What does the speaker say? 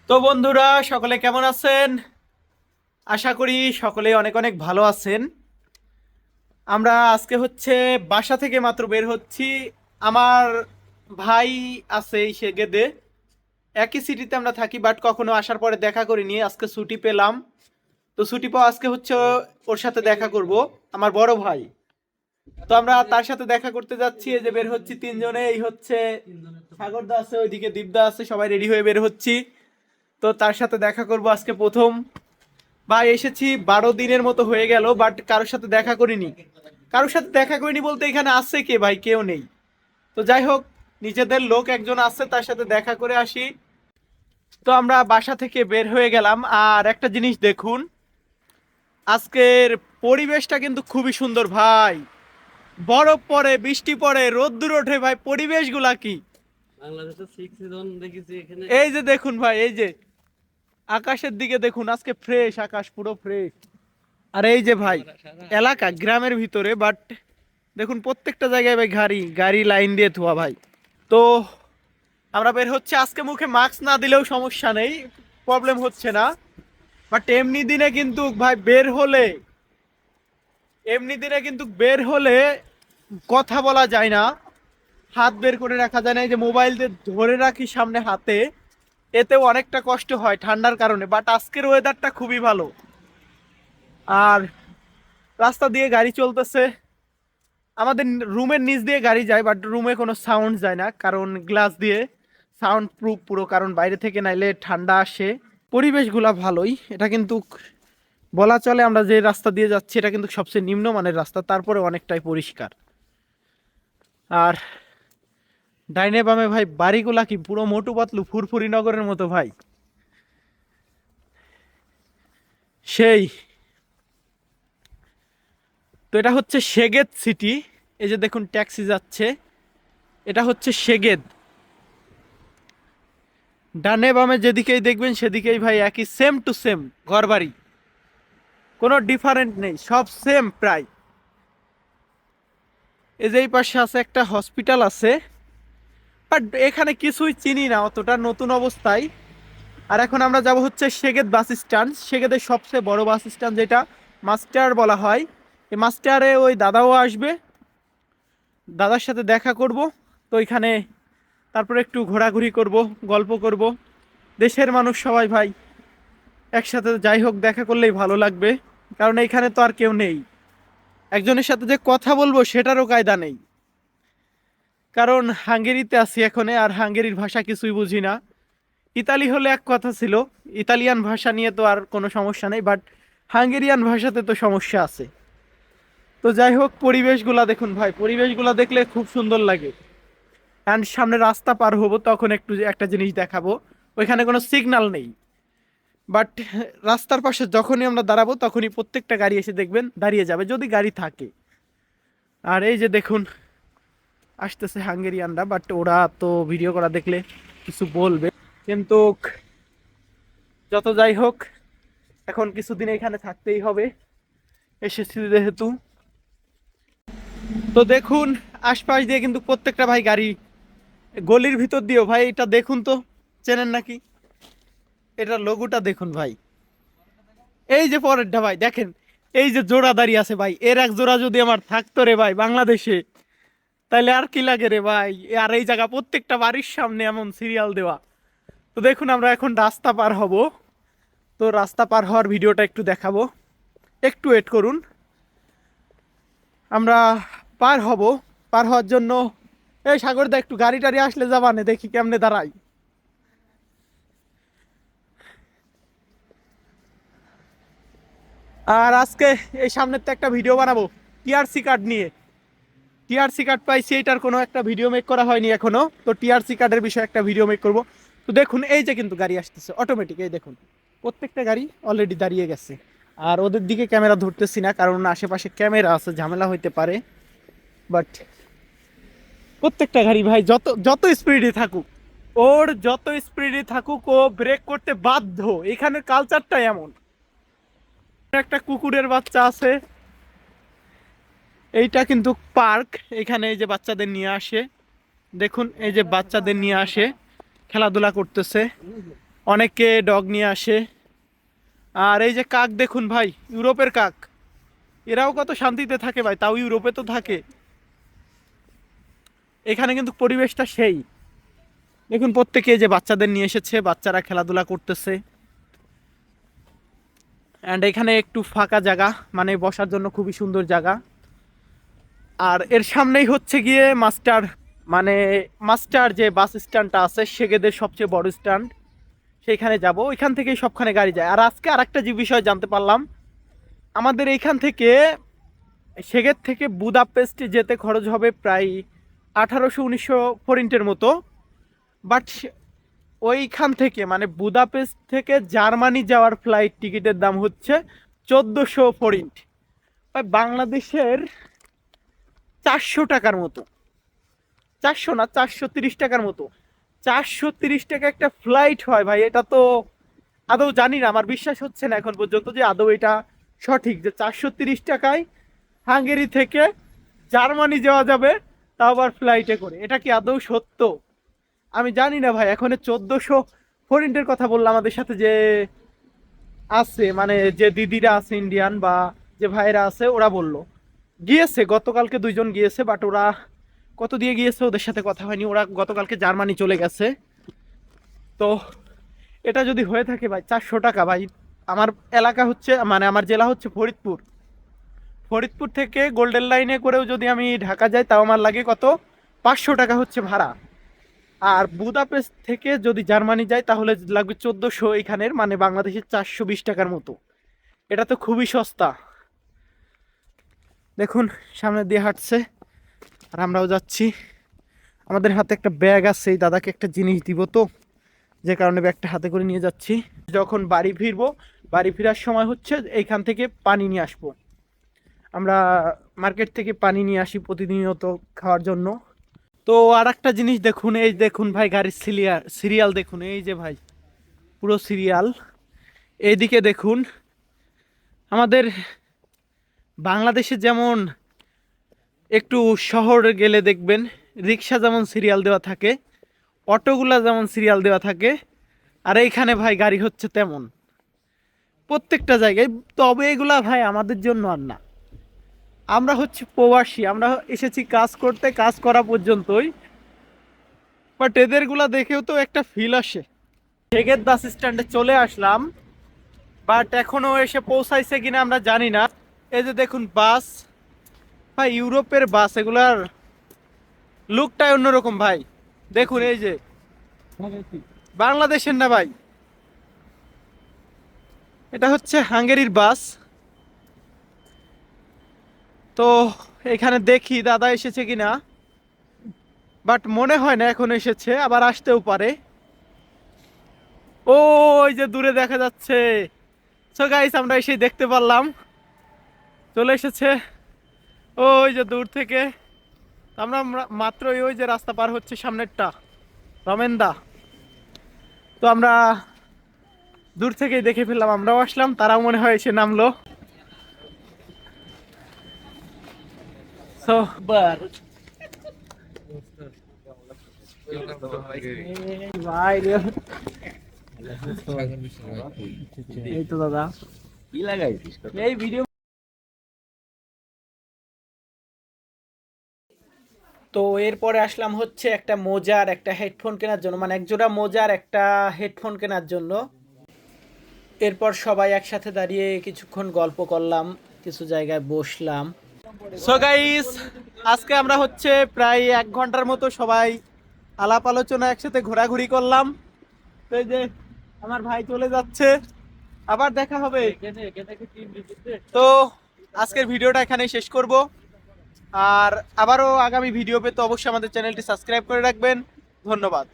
তো বন্ধুরা, সকলে কেমন আছেন? আশা করি সকলে অনেক অনেক ভালো আছেন। আমরা আজকে বাসা থেকে মাত্র বের হচ্ছি। আমার ভাই আছে এই সেগেদে, একই সিটিতে আমরা থাকি, বাট কখনো আসার পরে দেখা করিনি। আজকে ছুটি পেলাম, তো ছুটি পাওয়া আজকে ওর সাথে দেখা করব, আমার বড় ভাই। তো আমরা তার সাথে দেখা করতে যাচ্ছি, এই যে বের হচ্ছি তিনজনে। এই সাগরদা আছে, ওইদিকে দীপদা আছে, সবাই রেডি হয়ে বের হচ্ছি। তো তার সাথে দেখা করব আজকে প্রথম। ভাই এসেছি 12 দিনের মতো হয়ে গেল, বাট কারোর সাথে দেখা করিনি। কারোর সাথে দেখা করিনি বলতে এখানে আছে কে ভাই? কেউ নেই। তো যাই হোক, নিজেদের লোক একজন আছে, তার সাথে দেখা করে আসি। তো আমরা বাসা থেকে বের হয়ে গেলাম। আর একটা জিনিস দেখুন, আজকের পরিবেশটা কিন্তু খুবই সুন্দর ভাই। বরফ পড়ে, বৃষ্টি পড়ে, রোদ্দুর ওঠে ভাই, পরিবেশগুলা কি! বাংলাদেশের সিক্স সিজন দেখেছি এখানে। এই যে দেখুন ভাই, এই যে আকাশের দিকে দেখুন, আজকে ফ্রেশ আকাশ, পুরো ফ্রেশ। আর এই যে ভাই, এলাকা গ্রামের ভিতরে, বাট দেখুন প্রত্যেকটা জায়গায় ভাই গাড়ি গাড়ি লাইন দিয়ে ধোয়া ভাই। তো আমরা বের হচ্ছে, আজকে মুখে মাস্ক না দিলেও সমস্যা নেই, প্রবলেম হচ্ছে না। বাট এমনি দিনে কিন্তু কথা বলা যায় না, হাত বের করে রাখা যায় না। এই যে মোবাইল দিয়ে ধরে রাখি সামনে হাতে, এতেও অনেকটা কষ্ট হয় ঠান্ডার কারণে। বাট আজকের ওয়েদারটা খুবই ভালো। আর রাস্তা দিয়ে গাড়ি চলতেছে, আমাদের রুমের নিচ দিয়ে গাড়ি যায়, বাট রুমে কোনো সাউন্ড যায় না, কারণ গ্লাস দিয়ে সাউন্ড প্রুফ পুরো, কারণ বাইরে থেকে নাইলে ঠান্ডা আসে। পরিবেশগুলা ভালোই, এটা কিন্তু বলা চলে আমরা যে রাস্তা দিয়ে যাচ্ছি এটা কিন্তু সবচেয়ে নিম্নমানের রাস্তা, তারপরে অনেকটাই পরিষ্কার। আর ডাইনে বামে ভাই বাড়িগুলা কি পুরো মোটু পাতলু ফুরফুরি নগরের মতো ভাই, সেই। তো এটা হচ্ছে সেগেদ সিটি। এই যে দেখুন ট্যাক্সি যাচ্ছে, এটা হচ্ছে সেগেদ। ডানে বামে যেদিকেই দেখবেন সেদিকেই ভাই একই, সেম টু সেম ঘরবাড়ি, কোনো ডিফারেন্ট নেই, সব সেম প্রায়। এই যে এই পাশে আছে একটা হসপিটাল আছে, বাট এখানে কিছুই চিনি না অতটা, নতুন অবস্থায়। আর এখন আমরা যাব সেগেদ বাস স্ট্যান্ড, সেগেদের সবচেয়ে বড় বাস স্ট্যান্ড, যেটা মাস্টার বলা হয়। এই মাস্টারে ওই দাদাও আসবে, দাদার সাথে দেখা করব। তো এখানে তারপরে একটু ঘোরাঘুরি করব, গল্প করব। দেশের মানুষ সবাই ভাই একসাথে, যাই হোক দেখা করলেই ভালো লাগবে, কারণ এইখানে তো আর কেউ নেই। একজনের সাথে যে কথা বলবো সেটারও কায়দা নেই, কারণ হাঙ্গেরিতে আছি এখন, আর হাঙ্গেরির ভাষা কিছুই বুঝি না। ইতালি হলে এক কথা ছিল, ইতালিয়ান ভাষা নিয়ে তো আর কোনো সমস্যা নেই, বাট হাঙ্গেরিয়ান ভাষাতে তো সমস্যা আছে। তো যাই হোক, পরিবেশগুলা দেখুন ভাই, পরিবেশগুলা দেখলে খুব সুন্দর লাগে। অ্যান্ড সামনে রাস্তা পার হবো, তখন একটু একটা জিনিস দেখাবো, ওইখানে কোনো সিগন্যাল নেই, বাট রাস্তার পাশে যখনই আমরা দাঁড়াবো তখনই প্রত্যেকটা গাড়ি এসে দেখবেন দাঁড়িয়ে যাবে, যদি গাড়ি থাকে। আর এই যে দেখুন আসতেছে হাঙ্গেরিয়ানরা, বাট ওরা তো ভিডিও করা দেখলে কিছু বলবে, কিন্তু যত যাই হোক, এখন কিছুদিন এখানে থাকতেই হবে, এসেছি যেহেতু। তো দেখুন আশপাশ দিয়ে কিন্তু প্রত্যেকটা ভাই গাড়ি, গলির ভিতর দিয়েও ভাই, এটা দেখুন তো, চেনেন নাকি? এটার লোগোটা দেখুন ভাই, এই যে পরেরটা ভাই দেখেন, এই যে জোড়া দাঁড়িয়ে আছে ভাই, এর এক জোড়া যদি আমার থাকতো রে ভাই বাংলাদেশে, তাইলে আর কি লাগে রে ভাই। আর এই জায়গা প্রত্যেকটা বাড়ির সামনে এমন সিরিয়াল দেওয়া। তো দেখুন আমরা এখন রাস্তা পার হব, তো রাস্তা পার হওয়ার ভিডিওটা একটু দেখাবো, একটু ওয়েট করুন। আমরা পার হব, পার হওয়ার জন্য এই সাগরদা একটু গাড়ি টাড়ি আসলে যাবানে, দেখি কেমনে দাঁড়াই। আর আজকে এই সামনের তো একটা ভিডিও বানাবো টিআরসি কার্ড নিয়ে, টিআরসি কার্ড পাইছি, এটার কোনো একটা ভিডিও মেক করা হয়নি এখনো, তো টিআরসি কার্ডের বিষয়ে একটা ভিডিও মেক করব। তো দেখুন এই যে কিন্তু গাড়ি আসতেছে অটোমেটিক, এই দেখুন প্রত্যেকটা গাড়ি অলরেডি দাঁড়িয়ে গেছে। আর ওদের দিকে ক্যামেরা ধরতেছি না, কারণ আশেপাশে ক্যামেরা আছে, ঝামেলা হইতে পারে। বাট প্রত্যেকটা গাড়ি ভাই যত যত স্পিডে থাকুক, ওর যত স্পিডে থাকুক, ও ব্রেক করতে বাধ্য, এখানের কালচারটাই এমন। একটা কুকুরের বাচ্চা আছে, এইটা কিন্তু পার্ক, এখানে এই যে বাচ্চাদের নিয়ে আসে, দেখুন এই যে বাচ্চাদের নিয়ে আসে, খেলাধুলা করতেছে। অনেকে ডগ নিয়ে আসে। আর এই যে কাক দেখুন ভাই, ইউরোপের কাক, এরাও কত শান্তিতে থাকে ভাই, তাও ইউরোপে তো থাকে। এখানে কিন্তু পরিবেশটা সেই, দেখুন প্রত্যেকে যে বাচ্চাদের নিয়ে এসেছে, বাচ্চারা খেলাধুলা করতেছে। অ্যান্ড এখানে একটু ফাঁকা জায়গা, মানে বসার জন্য খুবই সুন্দর জায়গা। আর এর সামনেই হচ্ছে গিয়ে মাস্টার, মানে মাস্টার যে বাস স্ট্যান্ডটা আছে সেগেদের সবচেয়ে বড় স্ট্যান্ড, সেইখানে যাব। ওইখান থেকেই সবখানে গাড়ি যায়। আর আজকে আরেকটা যে বিষয় জানতে পারলাম, আমাদের এইখান থেকে সেগের থেকে বুদাপেস্টে যেতে খরচ হবে প্রায় 1800-1900 ফরিন্টের মতো। বাট ওইখান থেকে মানে বুদাপেস্ট থেকে জার্মানি যাওয়ার ফ্লাইট টিকিটের দাম হচ্ছে 1400 ফরিন্ট, প্রায় বাংলাদেশের 400 টাকার মতো। 400 না, 430 টাকার মতো। 430 টাকা একটা ফ্লাইট হয় ভাই, এটা তো আদৌ জানি না, আমার বিশ্বাস হচ্ছে না এখন পর্যন্ত যে আদৌ এটা সঠিক যে 430 টাকায় হাঙ্গেরি থেকে জার্মানি যাওয়া যাবে, তাও আবার ফ্লাইটে করে। এটা কি আদৌ সত্য? আমি জানি না ভাই। এখন 1400 ফরিন্টের কথা বললাম আমাদের সাথে যে আছে, মানে যে দিদিরা আছে ইন্ডিয়ান বা যে ভাইরা আছে, ওরা বলল গিয়েছে গতকালকে 2 জন গিয়েছে, বাট ওরা কত দিয়ে গিয়েছে ওদের সাথে কথা হয়নি, ওরা গতকালকে জার্মানি চলে গেছে। তো এটা যদি হয়ে থাকে ভাই 400 টাকা ভাই। আমার এলাকা হচ্ছে, মানে আমার জেলা হচ্ছে ফরিদপুর। ফরিদপুর থেকে গোল্ডেন লাইনে করেও যদি আমি ঢাকা যাই, তাও আমার লাগে কত, 500 টাকা হচ্ছে ভাড়া। আর বুদাপেস্ট থেকে যদি জার্মানি যাই তাহলে লাগবে 1400, এখানের মানে বাংলাদেশের 420 টাকার মতো। এটা তো খুবই সস্তা। দেখুন সামনে দিয়ে হাঁটছে আর আমরাও যাচ্ছি। আমাদের হাতে একটা ব্যাগ আছে, এই দাদাকে একটা জিনিস দিব, তো যে কারণে ব্যাগটা হাতে করে নিয়ে যাচ্ছি। যখন বাড়ি ফিরবো, বাড়ি ফেরার সময় হচ্ছে এইখান থেকে পানি নিয়ে আসবো। আমরা মার্কেট থেকে পানি নিয়ে আসি প্রতিনিয়ত খাওয়ার জন্য। তো আর একটা জিনিস দেখুন, এই দেখুন ভাই গাড়ির সিরিয়াল দেখুন, এই যে ভাই পুরো সিরিয়াল। এইদিকে দেখুন, আমাদের বাংলাদেশে যেমন একটু শহরে গেলে দেখবেন রিক্সা যেমন সিরিয়াল দেওয়া থাকে, অটোগুলা যেমন সিরিয়াল দেওয়া থাকে, আর এইখানে ভাই গাড়ি হচ্ছে তেমন প্রত্যেকটা জায়গায়। তবে এগুলা ভাই আমাদের জন্য আর না, আমরা হচ্ছে প্রবাসী, আমরা এসেছি কাজ করতে, কাজ করা পর্যন্তই। বাট এদেরগুলা দেখেও তো একটা ফিল আসে। সেগেদ বাস স্ট্যান্ডে চলে আসলাম, বাট এখনো এসে পৌঁছাইছে কিনা আমরা জানি না। এই যে দেখুন বাস, ভাই ইউরোপের বাস, এগুলার লুকটাই অন্যরকম ভাই। দেখুন এই যে বাংলাদেশের না ভাই, এটা হচ্ছে হাঙ্গেরির বাস। তো এখানে দেখি দাদা এসেছে কিনা, বাট মনে হয় না এখন এসেছে, আবার আসতেও পারে। ও ওই যে দূরে দেখা যাচ্ছে। সো গাইস আমরা এসে দেখতে পারলাম, চলে এসেছে ওই যে দূর থেকে। আমরা মাত্র ওই যে রাস্তা পার হচ্ছে সামনেরটা, রমেনদা। তো আমরা দূর থেকেই দেখে ফেললাম, আমরাও আসলাম, তারাও মনে হয় এসে নামলো। সো বার ভাই রে, এই তো দাদা কি লাগাইছিস? এই ভিডিও। তো এরপরে আসলাম হচ্ছে একটা মোজার একটা হেডফোন কেনার জন্য, মানে একজোড়া মোজার একটা হেডফোন কেনার জন্য। এরপর সবাই একসাথে দাঁড়িয়ে কিছুক্ষণ গল্প করলাম, কিছু জায়গায় বসলাম। সো গাইস আজকে আমরা হচ্ছে প্রায় 1 ঘন্টার মতো সবাই আলাপ আলোচনা একসাথে ঘোরাঘুরি করলাম। তো এই যে আমার ভাই চলে যাচ্ছে, আবার দেখা হবে। তো আজকের ভিডিওটা এখানেই শেষ করব। আর আবারও আগামী ভিডিও পেতে অবশ্যই আমাদের চ্যানেলটি সাবস্ক্রাইব করে রাখবেন। ধন্যবাদ।